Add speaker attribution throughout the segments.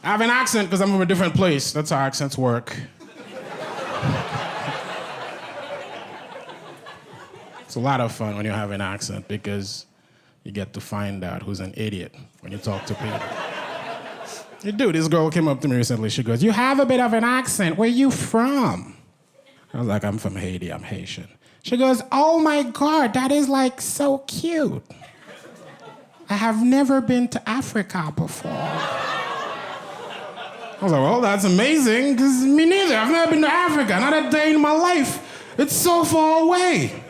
Speaker 1: I have an accent because I'm from a different place. That's how accents work. It's a lot of fun when you have an accent because you get to find out who's an idiot when you talk to people. You do. This girl came up to me recently. She goes, "You have a bit of an accent. Where you from?" I was like, "I'm from Haiti. I'm Haitian." She goes, "Oh my God, that is like so cute. I have never been to Africa before." I was like, "Well, that's amazing, because me neither. I've never been to Africa, not a day in my life. It's so far away."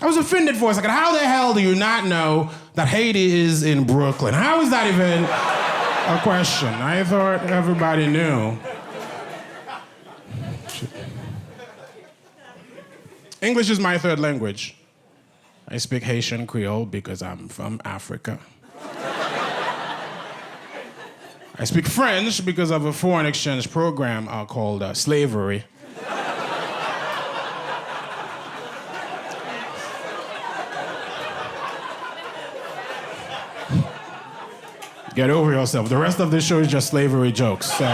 Speaker 1: I was offended for a second. How the hell do you not know that Haiti is in Brooklyn? How is that even a question? I thought everybody knew. English is my third language. I speak Haitian Creole because I'm from Africa. I speak French because of a foreign exchange program called slavery. Get over yourself. The rest of this show is just slavery jokes. So.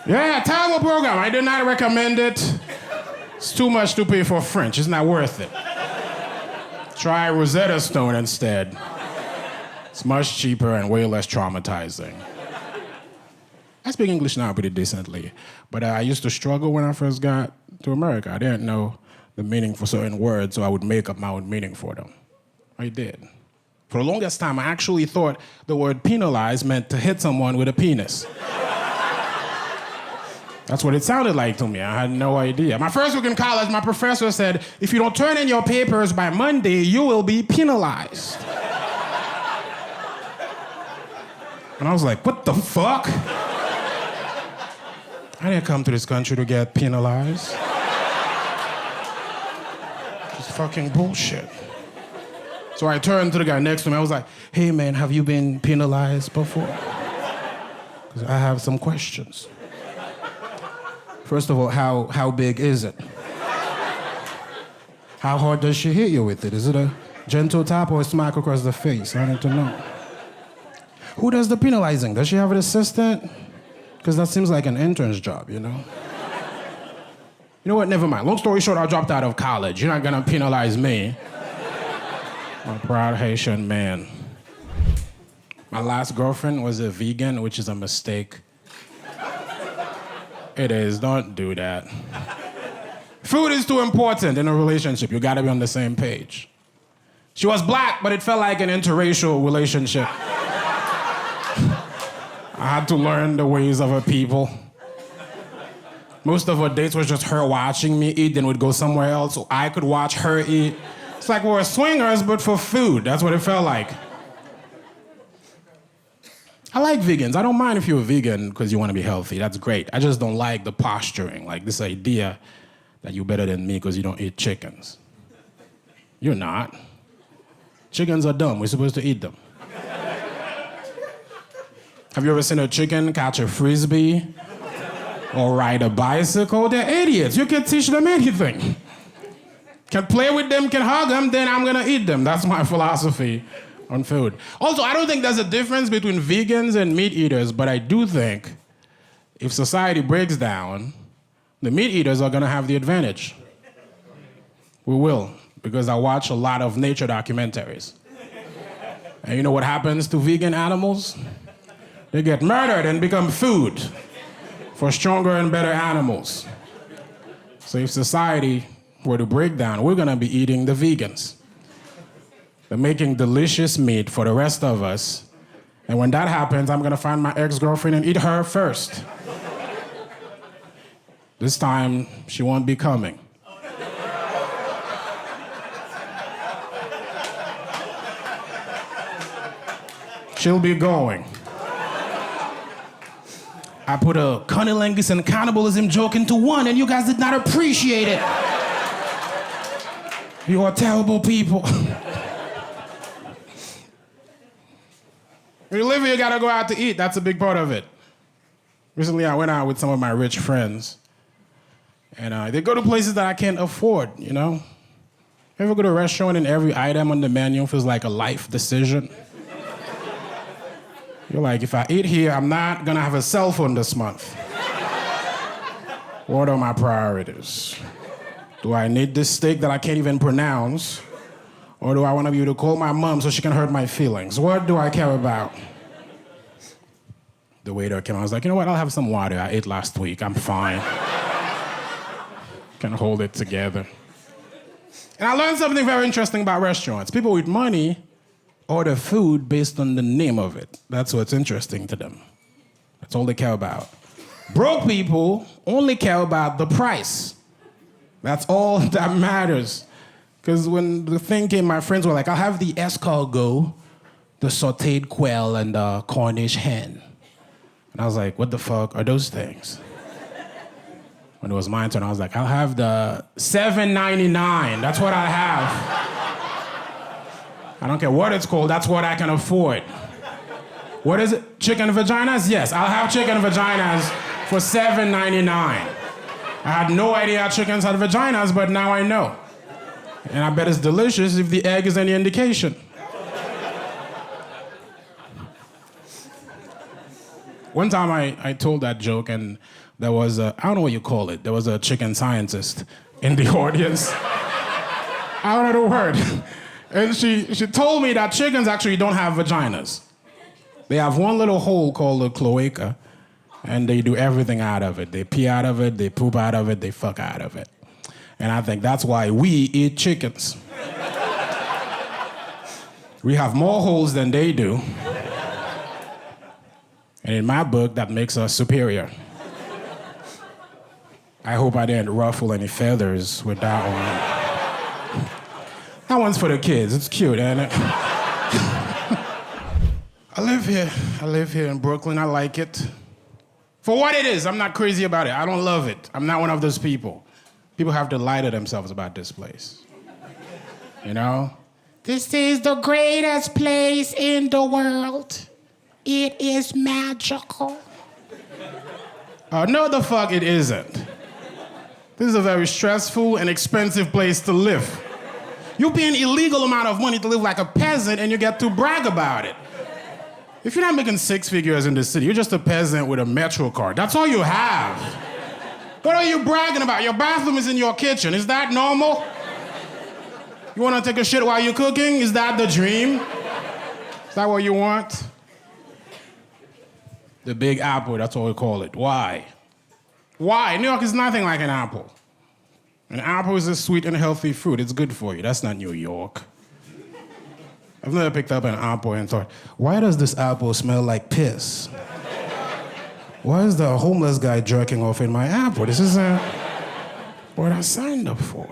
Speaker 1: Yeah, terrible program. I do not recommend it. It's too much to pay for French. It's not worth it. Try Rosetta Stone instead. It's much cheaper and way less traumatizing. I speak English now pretty decently, but I used to struggle when I first got to America. I didn't know the meaning for certain words, so I would make up my own meaning for them. I did. For the longest time, I actually thought the word penalize meant to hit someone with a penis. That's what it sounded like to me. I had no idea. My first week in college, my professor said, "If you don't turn in your papers by Monday, you will be penalized." And I was like, what the fuck? I didn't come to this country to get penalized. It's fucking bullshit. So I turned to the guy next to me. I was like, "Hey man, have you been penalized before? Because I have some questions. First of all, how big is it? How hard does she hit you with it? Is it a gentle tap or a smack across the face? I need to know. Who does the penalizing? Does she have an assistant? Because that seems like an intern's job, you know? You know what? Never mind. Long story short, I dropped out of college. You're not gonna penalize me. I'm a proud Haitian man. My last girlfriend was a vegan, which is a mistake. It is. Don't do that. Food is too important in a relationship. You gotta be on the same page. She was black, but it felt like an interracial relationship. I had to learn the ways of her people. Most of our dates was just her watching me eat, then we'd go somewhere else so I could watch her eat. It's like we're swingers, but for food. That's what it felt like. I like vegans. I don't mind if you're a vegan because you want to be healthy. That's great. I just don't like the posturing, like this idea that you're better than me because you don't eat chickens. You're not. Chickens are dumb. We're supposed to eat them. Have you ever seen a chicken catch a frisbee or ride a bicycle? They're idiots. You can teach them anything. Can play with them, can hug them, then I'm gonna eat them. That's my philosophy on food. Also, I don't think there's a difference between vegans and meat eaters, but I do think if society breaks down, the meat eaters are gonna have the advantage. We will, because I watch a lot of nature documentaries. And you know what happens to vegan animals? They get murdered and become food for stronger and better animals. So if society were to break down, we're gonna be eating the vegans. They're making delicious meat for the rest of us. And when that happens, I'm gonna find my ex-girlfriend and eat her first. This time, she won't be coming. She'll be going. I put a cunnilingus and cannibalism joke into one, and you guys did not appreciate it. You are terrible people. When you live here, you gotta go out to eat. That's a big part of it. Recently, I went out with some of my rich friends. And they go to places that I can't afford, you know? You ever go to a restaurant and every item on the menu feels like a life decision? You're like, if I eat here, I'm not gonna have a cell phone this month. What are my priorities? Do I need this steak that I can't even pronounce? Or do I want to be able to call my mom so she can hurt my feelings? What do I care about? The waiter came out. I was like, you know what? I'll have some water. I ate last week. I'm fine. Can hold it together. And I learned something very interesting about restaurants. People with money order food based on the name of it. That's what's interesting to them. That's all they care about. Broke people only care about the price. That's all that matters. Because when the thing came, my friends were like, I'll have the escargot, the sauteed quail, and the Cornish hen. And I was like, what the fuck are those things? When it was my turn, I was like, I'll have the $7.99. That's what I have. I don't care what it's called. That's what I can afford. What is it? Chicken vaginas? Yes, I'll have chicken vaginas for $7.99. I had no idea chickens had vaginas, but now I know. And I bet it's delicious if the egg is any indication. One time I told that joke and there was I don't know what you call it. There was a chicken scientist in the audience. I don't know the word. And she told me that chickens actually don't have vaginas. They have one little hole called a cloaca, and they do everything out of it. They pee out of it, they poop out of it, they fuck out of it. And I think that's why we eat chickens. We have more holes than they do. And in my book, that makes us superior. I hope I didn't ruffle any feathers with that one. That one's for the kids. It's cute, ain't it? I live here in Brooklyn. I like it. For what it is, I'm not crazy about it. I don't love it. I'm not one of those people. People have to lie to themselves about this place. You know? This is the greatest place in the world. It is magical. No, the fuck it isn't. This is a very stressful and expensive place to live. You pay an illegal amount of money to live like a peasant and you get to brag about it. If you're not making six figures in the city, you're just a peasant with a Metro card. That's all you have. What are you bragging about? Your bathroom is in your kitchen. Is that normal? You want to take a shit while you're cooking? Is that the dream? Is that what you want? The Big Apple, that's what we call it. Why? Why? New York is nothing like an apple. An apple is a sweet and healthy fruit. It's good for you. That's not New York. I've never picked up an apple and thought, why does this apple smell like piss? Why is the homeless guy jerking off in my apple? This isn't what I signed up for.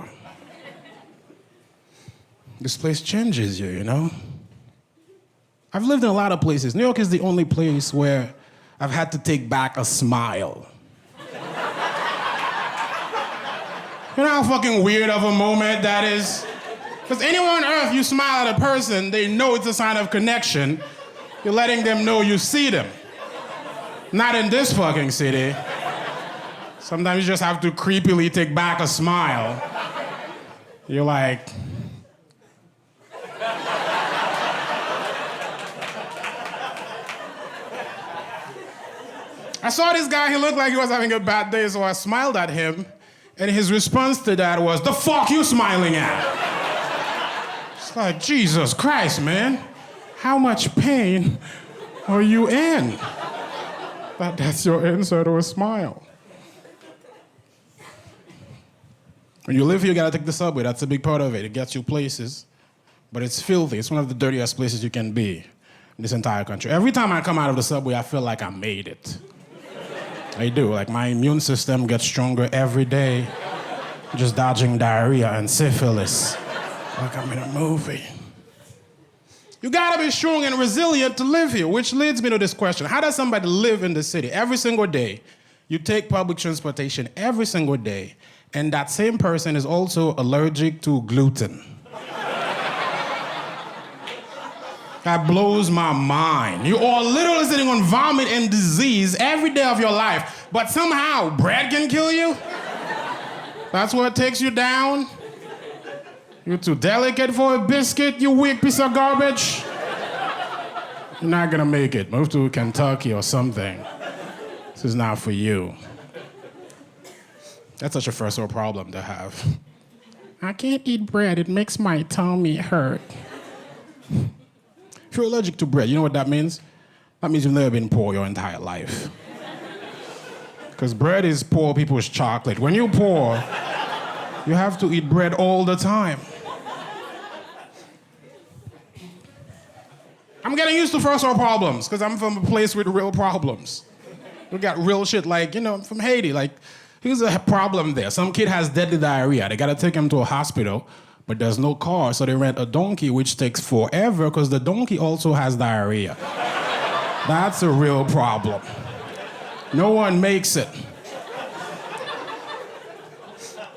Speaker 1: This place changes you, you know? I've lived in a lot of places. New York is the only place where I've had to take back a smile. You know how fucking weird of a moment that is? Because anywhere on earth you smile at a person, they know it's a sign of connection. You're letting them know you see them. Not in this fucking city. Sometimes you just have to creepily take back a smile. You're like... I saw this guy, he looked like he was having a bad day, so I smiled at him, and his response to that was, "The fuck you smiling at?" It's like, Jesus Christ, man. How much pain are you in? That's your answer to a smile. When you live here, you gotta take the subway. That's a big part of it. It gets you places, but it's filthy. It's one of the dirtiest places you can be in this entire country. Every time I come out of the subway, I feel like I made it. I do. Like, my immune system gets stronger every day, just dodging diarrhea and syphilis. Like I'm in a movie. You gotta be strong and resilient to live here, which leads me to this question. How does somebody live in the city? Every single day, you take public transportation every single day, and that same person is also allergic to gluten. That blows my mind. You are literally sitting on vomit and disease every day of your life, but somehow bread can kill you? That's what takes you down? You're too delicate for a biscuit, you weak piece of garbage. You're not gonna make it. Move to Kentucky or something. This is not for you. That's such a first world problem to have. I can't eat bread, it makes my tummy hurt. If you're allergic to bread, you know what that means? That means you've never been poor your entire life. Because bread is poor people's chocolate. When you're poor, you have to eat bread all the time. I'm getting used to first world problems because I'm from a place with real problems. We got real shit like, I'm from Haiti. Like, here's a problem there. Some kid has deadly diarrhea. They gotta take him to a hospital, but there's no car, so they rent a donkey, which takes forever because the donkey also has diarrhea. That's a real problem. No one makes it.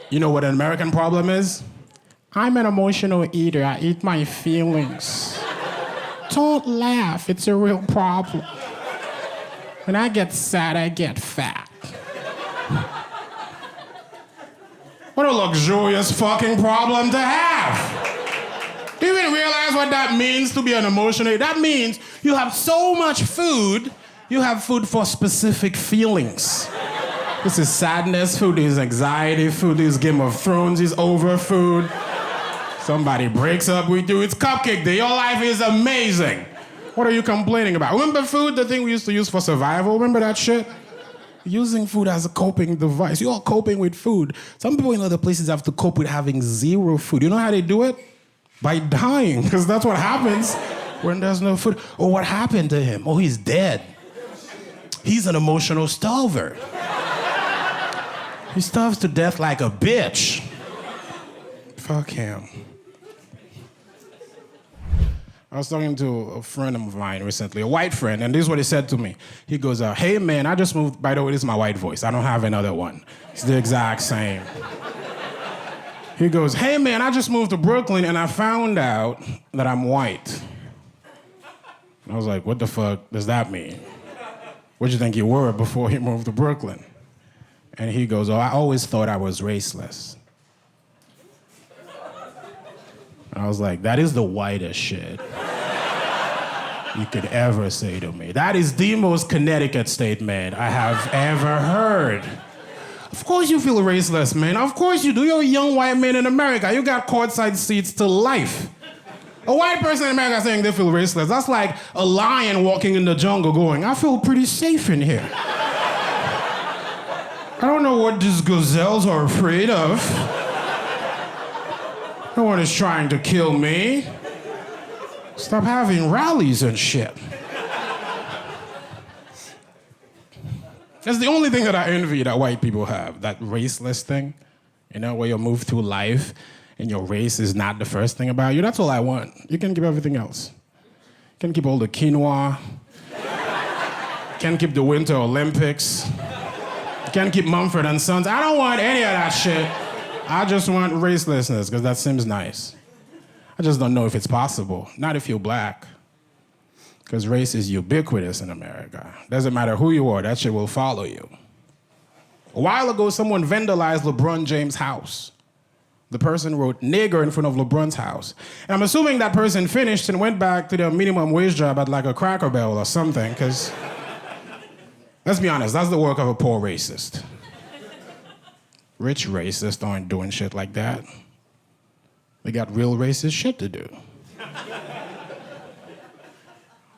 Speaker 1: You know what an American problem is? I'm an emotional eater. I eat my feelings. Don't laugh. It's a real problem. When I get sad, I get fat. What a luxurious fucking problem to have. Do you even realize what that means to be an emotional eater? That means you have so much food, you have food for specific feelings. This is sadness, food is anxiety, food is Game of Thrones is over food. Somebody breaks up with you, it's cupcake day, your life is amazing. What are you complaining about? Remember food, the thing we used to use for survival? Remember that shit? Using food as a coping device. You're all coping with food. Some people in other places have to cope with having zero food. You know how they do it? By dying, because that's what happens when there's no food. Oh, what happened to him? Oh, he's dead. He's an emotional starver. He starves to death like a bitch. Fuck him. I was talking to a friend of mine recently, a white friend, and this is what he said to me. He goes, hey man, I just moved, by the way, this is my white voice. I don't have another one. It's the exact same. He goes, hey man, I just moved to Brooklyn and I found out that I'm white. I was like, what the fuck does that mean? What'd you think you were before you moved to Brooklyn? And he goes, I always thought I was raceless. I was like, that is the whitest shit you could ever say to me. That is the most Connecticut statement I have ever heard. Of course you feel raceless, man. Of course you do. You're a young white man in America. You got courtside seats to life. A white person in America saying they feel raceless, that's like a lion walking in the jungle going, I feel pretty safe in here. I don't know what these gazelles are afraid of. No one is trying to kill me. Stop having rallies and shit. That's the only thing that I envy that white people have, that raceless thing. Where you move through life and your race is not the first thing about you. That's all I want. You can keep everything else. You can keep all the quinoa. You can keep the Winter Olympics. You can keep Mumford and Sons. I don't want any of that shit. I just want racelessness, because that seems nice. I just don't know if it's possible. Not if you're black. Because race is ubiquitous in America. Doesn't matter who you are, that shit will follow you. A while ago, someone vandalized LeBron James' house. The person wrote nigger in front of LeBron's house. And I'm assuming that person finished and went back to their minimum wage job at like a Cracker Barrel or something, because let's be honest, that's the work of a poor racist. Rich racists aren't doing shit like that. They got real racist shit to do.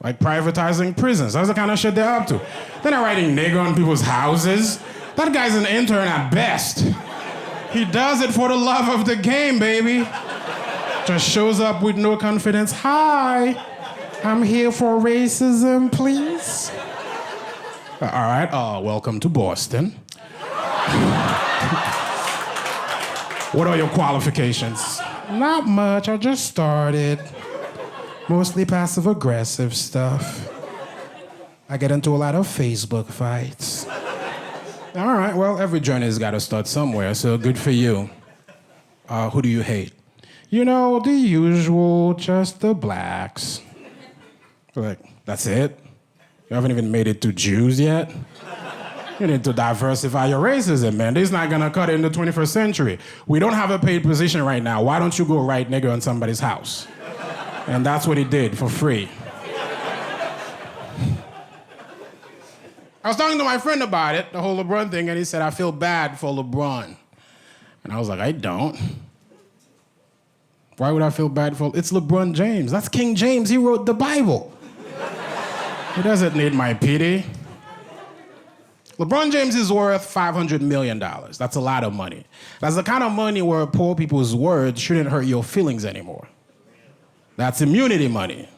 Speaker 1: Like privatizing prisons. That's the kind of shit they're up to. They're not writing nigger on people's houses. That guy's an intern at best. He does it for the love of the game, baby. Just shows up with no confidence. Hi, I'm here for racism, please. All right, welcome to Boston. What are your qualifications? Not much, I just started. Mostly passive-aggressive stuff. I get into a lot of Facebook fights. All right, well, every journey's got to start somewhere, so good for you. Who do you hate? The usual, just the blacks. Like, that's it? You haven't even made it to Jews yet? You need to diversify your racism, man. This is not gonna cut it in the 21st century. We don't have a paid position right now. Why don't you go write nigger on somebody's house? And that's what he did for free. I was talking to my friend about it, the whole LeBron thing, and he said, I feel bad for LeBron. And I was like, I don't. Why would I feel bad for? It's LeBron James. That's King James. He wrote the Bible. He doesn't need my pity. LeBron James is worth $500 million. That's a lot of money. That's the kind of money where poor people's words shouldn't hurt your feelings anymore. That's immunity money.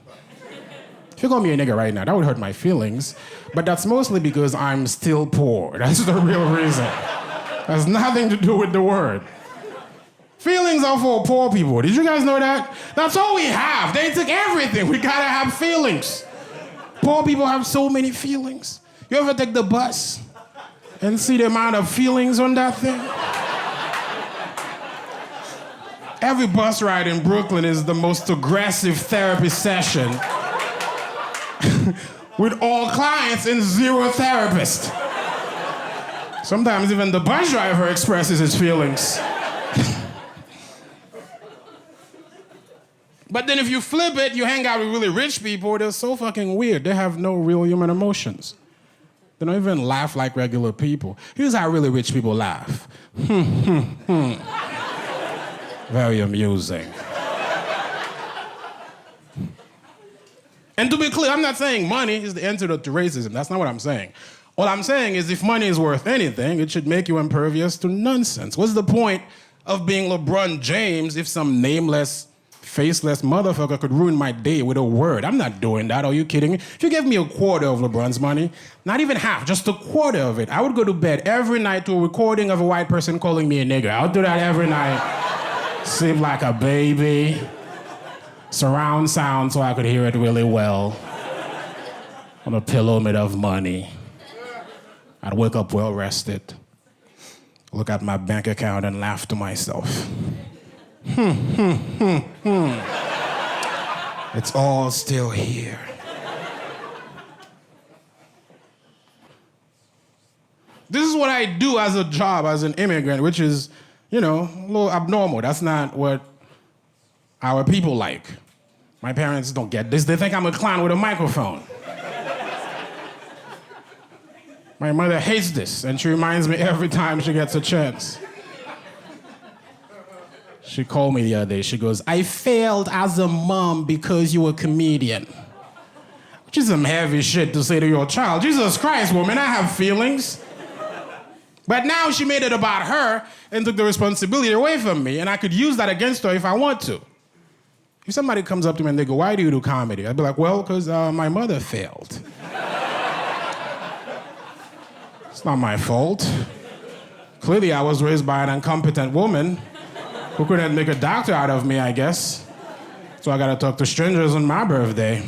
Speaker 1: If you call me a nigga right now, that would hurt my feelings. But that's mostly because I'm still poor. That's the real reason. Has nothing to do with the word. Feelings are for poor people. Did you guys know that? That's all we have. They took everything. We gotta have feelings. Poor people have so many feelings. You ever take the bus and see the amount of feelings on that thing? Every bus ride in Brooklyn is the most aggressive therapy session with all clients and zero therapist. Sometimes even the bus driver expresses his feelings. But then if you flip it, you hang out with really rich people, they're so fucking weird. They have no real human emotions. They don't even laugh like regular people. Here's how really rich people laugh. Very amusing. And to be clear, I'm not saying money is the antidote to racism. That's not what I'm saying. What I'm saying is if money is worth anything, it should make you impervious to nonsense. What's the point of being LeBron James if some nameless, faceless motherfucker could ruin my day with a word? I'm not doing that. Are you kidding me? If you gave me a quarter of LeBron's money, not even half, just a quarter of it, I would go to bed every night to a recording of a white person calling me a nigger. I would do that every night. Sleep like a baby. Surround sound so I could hear it really well. On a pillow made of money. I'd wake up well rested. Look at my bank account and laugh to myself. It's all still here. This is what I do as a job, as an immigrant, which is, you know, a little abnormal. That's not what our people like. My parents don't get this. They think I'm a clown with a microphone. My mother hates this, and she reminds me every time she gets a chance. She called me the other day. She goes, I failed as a mom because you were a comedian. Which is some heavy shit to say to your child. Jesus Christ, woman, I have feelings. But now she made it about her and took the responsibility away from me, and I could use that against her if I want to. If somebody comes up to me and they go, why do you do comedy? I'd be like, well, because my mother failed. It's not my fault. Clearly, I was raised by an incompetent woman who couldn't make a doctor out of me, I guess. So I gotta talk to strangers on my birthday.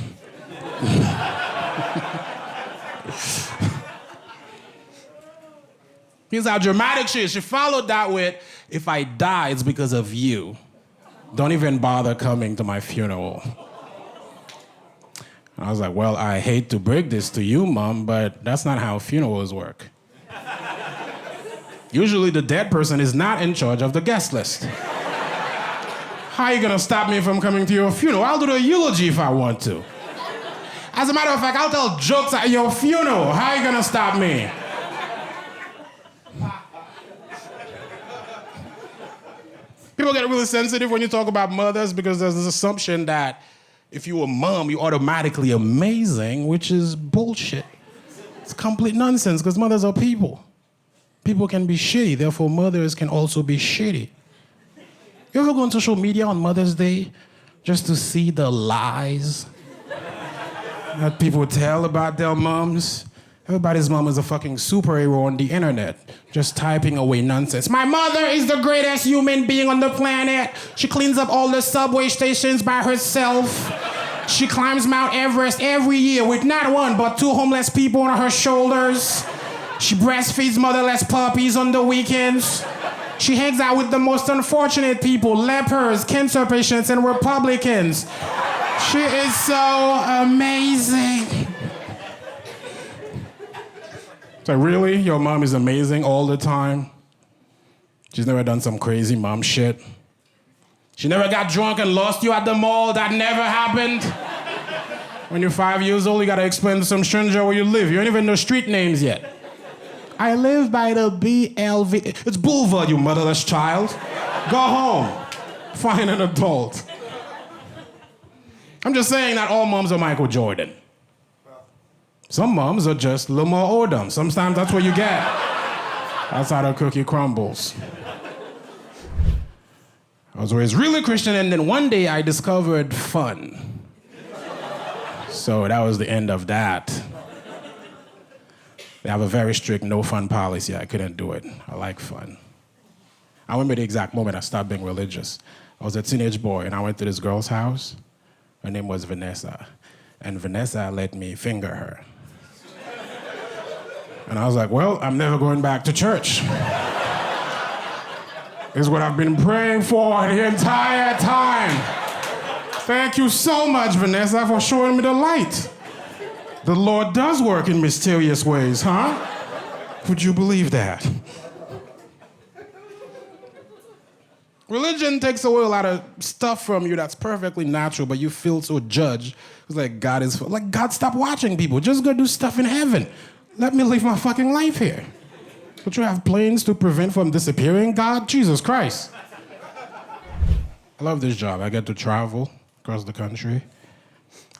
Speaker 1: Here's how dramatic she is. She followed that with, if I die, it's because of you. Don't even bother coming to my funeral. I was like, well, I hate to break this to you, Mom, but that's not how funerals work. Usually the dead person is not in charge of the guest list. How are you gonna stop me from coming to your funeral? I'll do the eulogy if I want to. As a matter of fact, I'll tell jokes at your funeral. How are you gonna stop me? People get really sensitive when you talk about mothers because there's this assumption that if you're a mom, you're automatically amazing, which is bullshit. It's complete nonsense because mothers are people. People can be shitty, therefore mothers can also be shitty. You ever go on social media on Mother's Day just to see the lies that people tell about their moms? Everybody's mom is a fucking superhero on the internet, just typing away nonsense. My mother is the greatest human being on the planet. She cleans up all the subway stations by herself. She climbs Mount Everest every year with not one, but 2 homeless people on her shoulders. She breastfeeds motherless puppies on the weekends. She hangs out with the most unfortunate people, lepers, cancer patients, and Republicans. She is so amazing. So really? Your mom is amazing all the time? She's never done some crazy mom shit? She never got drunk and lost you at the mall? That never happened? When you're 5 years old, you gotta explain to some stranger where you live. You don't even know street names yet. I live by the BLV. It's Boulevard, you motherless child. Go home. Find an adult. I'm just saying that all moms are Michael Jordan. Some moms are just Lamar Odom. Sometimes that's what you get. That's how the cookie crumbles. I was always really Christian, and then one day I discovered fun. So that was the end of that. They have a very strict no fun policy. I couldn't do it. I like fun. I remember the exact moment I stopped being religious. I was a teenage boy, and I went to this girl's house. Her name was Vanessa. And Vanessa let me finger her. And I was like, well, I'm never going back to church. This is what I've been praying for the entire time. Thank you so much, Vanessa, for showing me the light. The Lord does work in mysterious ways, huh? Would you believe that? Religion takes away a lot of stuff from you that's perfectly natural, but you feel so judged. It's like God, stop watching people. Just go do stuff in heaven. Let me live my fucking life here. Don't you have planes to prevent from disappearing, God? Jesus Christ. I love this job. I get to travel across the country.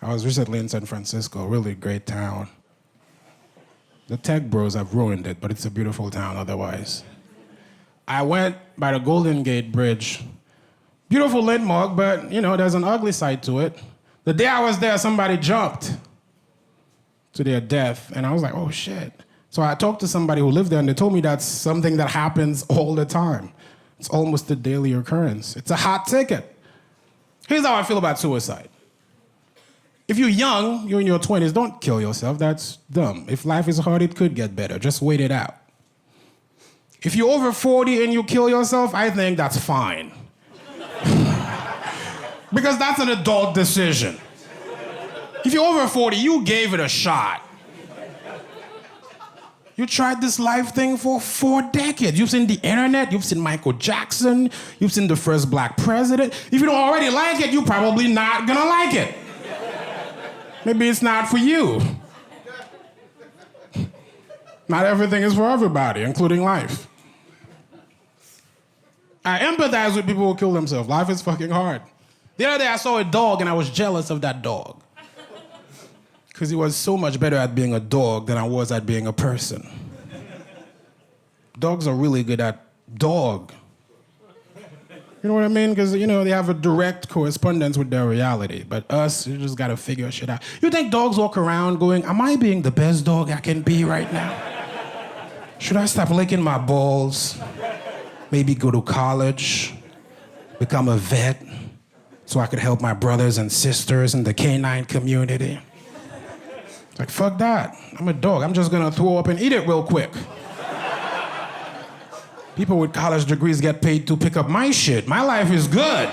Speaker 1: I was recently in San Francisco, really great town. The tech bros have ruined it, but it's a beautiful town otherwise. I went by the Golden Gate Bridge. Beautiful landmark, but, there's an ugly side to it. The day I was there, somebody jumped to their death, and I was like, oh, shit. So I talked to somebody who lived there, and they told me that's something that happens all the time. It's almost a daily occurrence. It's a hot ticket. Here's how I feel about suicide. If you're young, you're in your 20s, don't kill yourself. That's dumb. If life is hard, it could get better. Just wait it out. If you're over 40 and you kill yourself, I think that's fine. Because that's an adult decision. If you're over 40, you gave it a shot. You tried this life thing for 4 decades. You've seen the internet, you've seen Michael Jackson, you've seen the first black president. If you don't already like it, you're probably not gonna like it. Maybe it's not for you. Not everything is for everybody, including life. I empathize with people who kill themselves. Life is fucking hard. The other day I saw a dog and I was jealous of that dog. Because he was so much better at being a dog than I was at being a person. Dogs are really good at dog. You know what I mean? Because, they have a direct correspondence with their reality. But us, you just gotta figure shit out. You think dogs walk around going, am I being the best dog I can be right now? Should I stop licking my balls? Maybe go to college? Become a vet? So I could help my brothers and sisters in the canine community? It's like, fuck that. I'm a dog. I'm just gonna throw up and eat it real quick. People with college degrees get paid to pick up my shit. My life is good.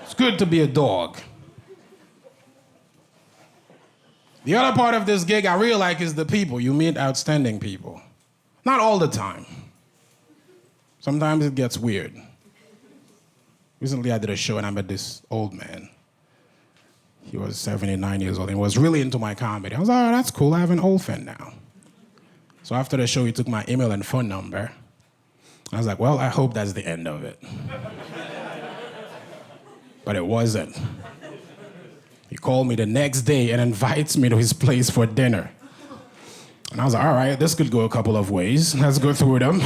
Speaker 1: It's good to be a dog. The other part of this gig I really like is the people. You meet outstanding people. Not all the time. Sometimes it gets weird. Recently I did a show and I met this old man. He was 79 years old and was really into my comedy. I was like, oh, that's cool. I have an old friend now. So after the show, he took my email and phone number. I was like, well, I hope that's the end of it. But it wasn't. He called me the next day and invites me to his place for dinner. And I was like, all right, this could go a couple of ways. Let's go through them.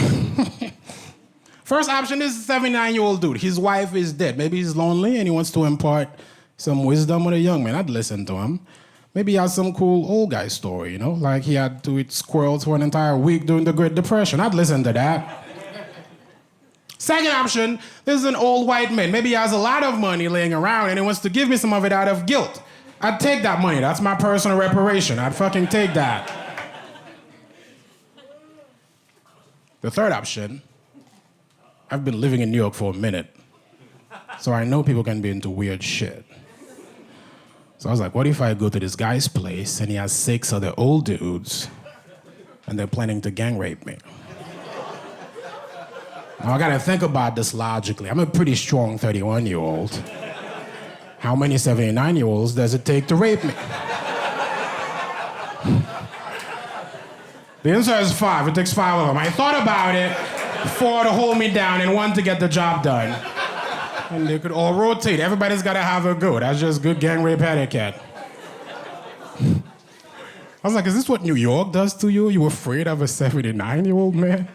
Speaker 1: First option is a 79-year-old dude. His wife is dead. Maybe he's lonely and he wants to impart some wisdom on a young man. I'd listen to him. Maybe he has some cool old guy story, like he had to eat squirrels for an entire week during the Great Depression. I'd listen to that. Second option, this is an old white man. Maybe he has a lot of money laying around and he wants to give me some of it out of guilt. I'd take that money. That's my personal reparation. I'd fucking take that. The third option, I've been living in New York for a minute, so I know people can be into weird shit. So I was like, what if I go to this guy's place and he has 6 other old dudes and they're planning to gang rape me. Now, I gotta think about this logically. I'm a pretty strong 31-year-old. How many 79-year-olds does it take to rape me? The answer is 5. It takes 5 of them. I thought about it, 4 to hold me down and 1 to get the job done. And they could all rotate. Everybody's gotta have a go. That's just good gang rape etiquette. I was like, is this what New York does to you? You afraid of a 79-year-old man?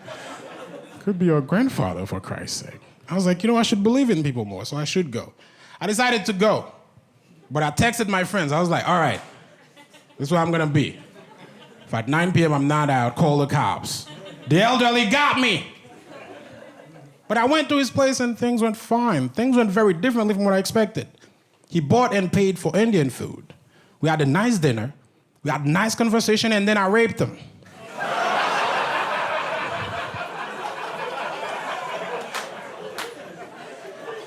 Speaker 1: Could be your grandfather, for Christ's sake. I was like, I should believe in people more, so I should go. I decided to go. But I texted my friends. I was like, all right, this is where I'm gonna be. If at 9 p.m. I'm not out, call the cops. The elderly got me. But I went to his place and things went fine. Things went very differently from what I expected. He bought and paid for Indian food. We had a nice dinner. We had a nice conversation, and then I raped him.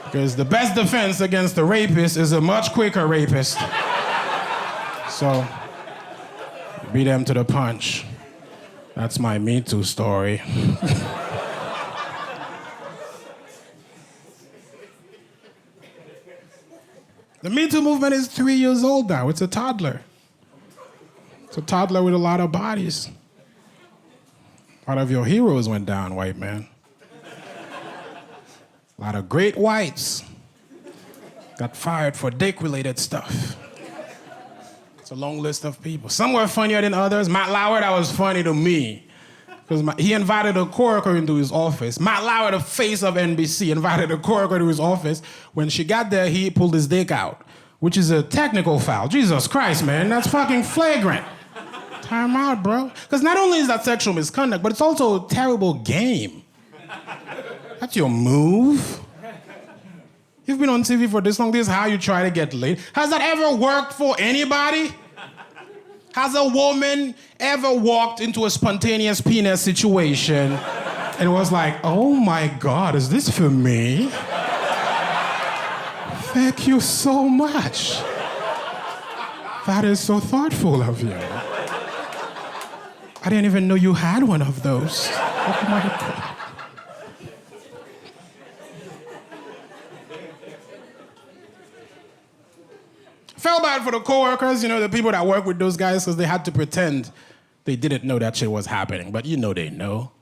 Speaker 1: Because the best defense against a rapist is a much quicker rapist. So, beat them to the punch. That's my Me Too story. The Me Too movement is 3 years old now. It's a toddler. It's a toddler with a lot of bodies. Part of your heroes went down, white man. A lot of great whites got fired for dick-related stuff. It's a long list of people. Some were funnier than others. Matt Lauer, that was funny to me. Because he invited a coworker into his office. Matt Lauer, the face of NBC, invited a coworker to his office. When she got there, he pulled his dick out, which is a technical foul. Jesus Christ, man, that's fucking flagrant. Time out, bro. Because not only is that sexual misconduct, but it's also a terrible game. That's your move. You've been on TV for this long. This is how you try to get laid. Has that ever worked for anybody? Has a woman ever walked into a spontaneous penis situation and was like, oh my God, is this for me? Thank you so much. That is so thoughtful of you. I didn't even know you had one of those. Oh my God. Felt bad for the coworkers, the people that work with those guys, because they had to pretend they didn't know that shit was happening. But they know.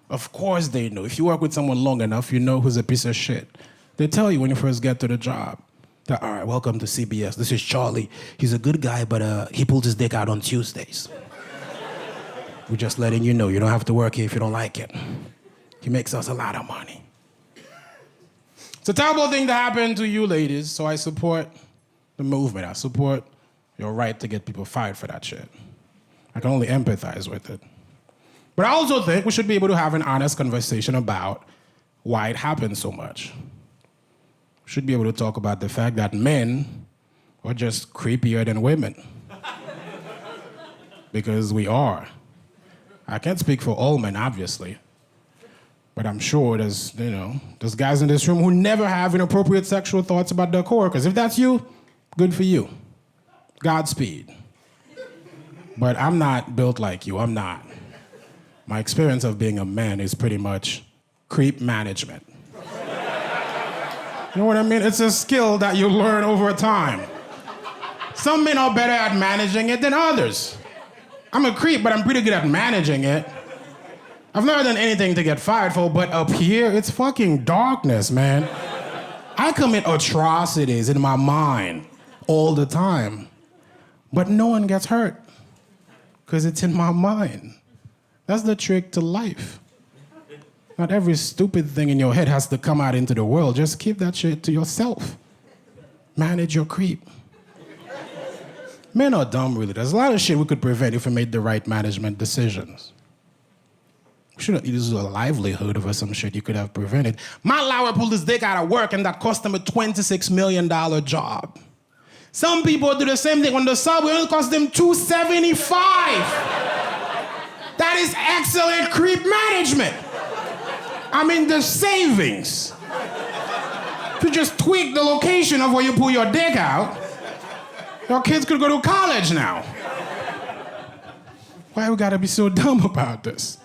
Speaker 1: Of course they know. If you work with someone long enough, you know who's a piece of shit. They tell you when you first get to the job. That, all right, welcome to CBS. This is Charlie. He's a good guy, but he pulled his dick out on Tuesdays. We're just letting you know. You don't have to work here if you don't like it. He makes us a lot of money. It's a terrible thing to happen to you ladies, so I support the movement. I support your right to get people fired for that shit. I can only empathize with it. But I also think we should be able to have an honest conversation about why it happens so much. We should be able to talk about the fact that men are just creepier than women. Because we are. I can't speak for all men, obviously. But I'm sure there's guys in this room who never have inappropriate sexual thoughts about their coworkers. If that's you, good for you. Godspeed. But I'm not built like you. I'm not. My experience of being a man is pretty much creep management. You know what I mean? It's a skill that you learn over time. Some men are better at managing it than others. I'm a creep, but I'm pretty good at managing it. I've never done anything to get fired for, but up here, it's fucking darkness, man. I commit atrocities in my mind all the time, but no one gets hurt because it's in my mind. That's the trick to life. Not every stupid thing in your head has to come out into the world. Just keep that shit to yourself. Manage your creep. Men are dumb, really. There's a lot of shit we could prevent if we made the right management decisions. We shouldn't use a livelihood over some shit you could have prevented. Matt Lauer pulled his dick out of work and that cost him a $26 million job. Some people do the same thing on the subway. It only cost them $275. That is excellent creep management. I mean, the savings. If you just tweak the location of where you pull your dick out, your kids could go to college now. Why we gotta be so dumb about this?